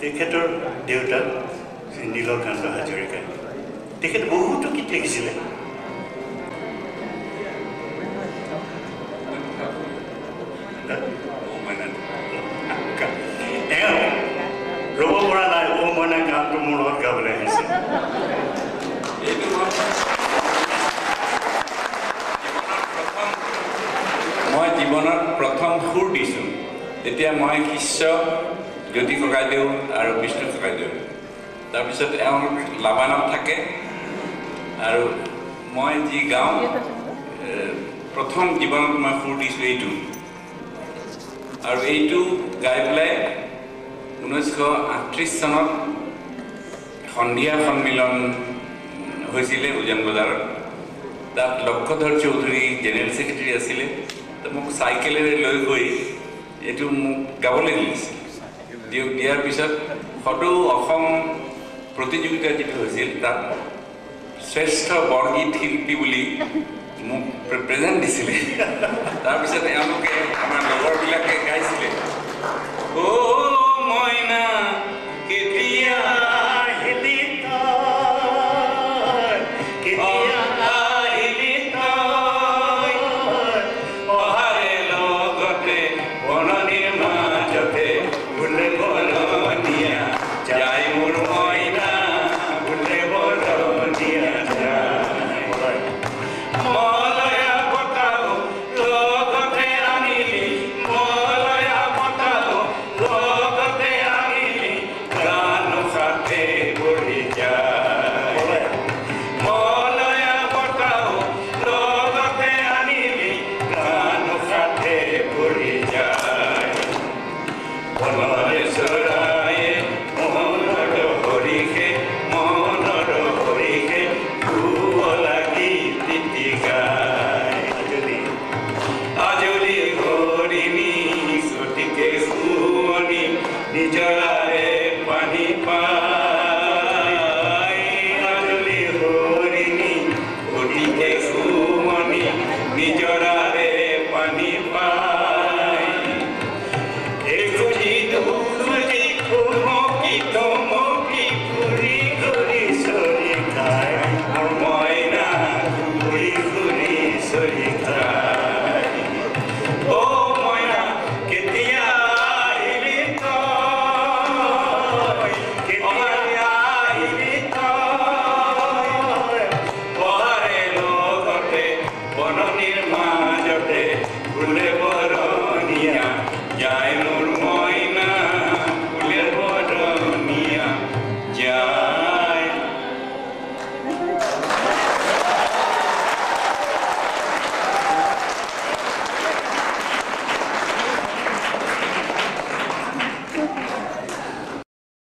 তেখেতৰ দেউতাক নীলকান্ত হাজৰিকা তেখেতে বহুতো গীত লিখিছিলে ৰ'ব পৰা নাই মইনা গানটো মোৰ লগত গাবলৈ আহিছে মই জীৱনত প্ৰথম সুৰ দিছোঁ তেতিয়া মই শিষ্য জ্যোতি ককাইদেউ আৰু বিষ্ণু ককাইদেউ তাৰপিছত এওঁ লাভানাম থাকে আৰু মই যি গাওঁ প্ৰথম জীৱনত মই সুৰ দিছোঁ এইটো আৰু এইটো গাই পেলাই 1938 চনত সন্ধিয়া সন্মিলন হৈছিলে উজান বজাৰত তাত লক্ষধৰ চৌধুৰী জেনেৰেল ছেক্ৰেটাৰী আছিলে তো মোক চাইকেলেৰে লৈ গৈ এইটো মোক গাবলৈ দিছিল দিয়াৰ পিছত সদৌ অসম প্ৰতিযোগিতা যিটো হৈছিল তাত শ্ৰেষ্ঠ বৰগীত শিল্পী বুলি মোক প্ৰেজেণ্ট দিছিলে তাৰপিছত এওঁলোকে আমাৰ লগৰবিলাকে গাইছিলে মইনা কেতিয়া আহিলি অহাৰে লগতে বননিৰ মাজতে বোলে বলনীয়া যাই মোৰ মইনা বোলে বলনীয়া যায় মলয়া বতাও লগতে আনিলি মলয়া বতাও লগতে আনিলি গান সাথে পৰি যায় মলয়া বতাও লগতে আনিলি গান সাথে পৰি যায় বনৰে চৰায়ে মনৰ হৰিষে লাগি তিতি গায় আজলি হৰিণী গতিকে শুৱনি নিজৰাৰে পানী পায় আজলি হৰিণী গতিকে শুৱনি নিজৰাৰে পানী পায় মকি ঘূৰি ঘূৰি চৰি খায় মোৰ মইনা ঘূৰি ঘূৰি চৰি খায় মইনা কেতিয়া আহিলি তই কেতিয়া আহিলি তই পহাৰে লগতে বননিৰ মাজতে বোলে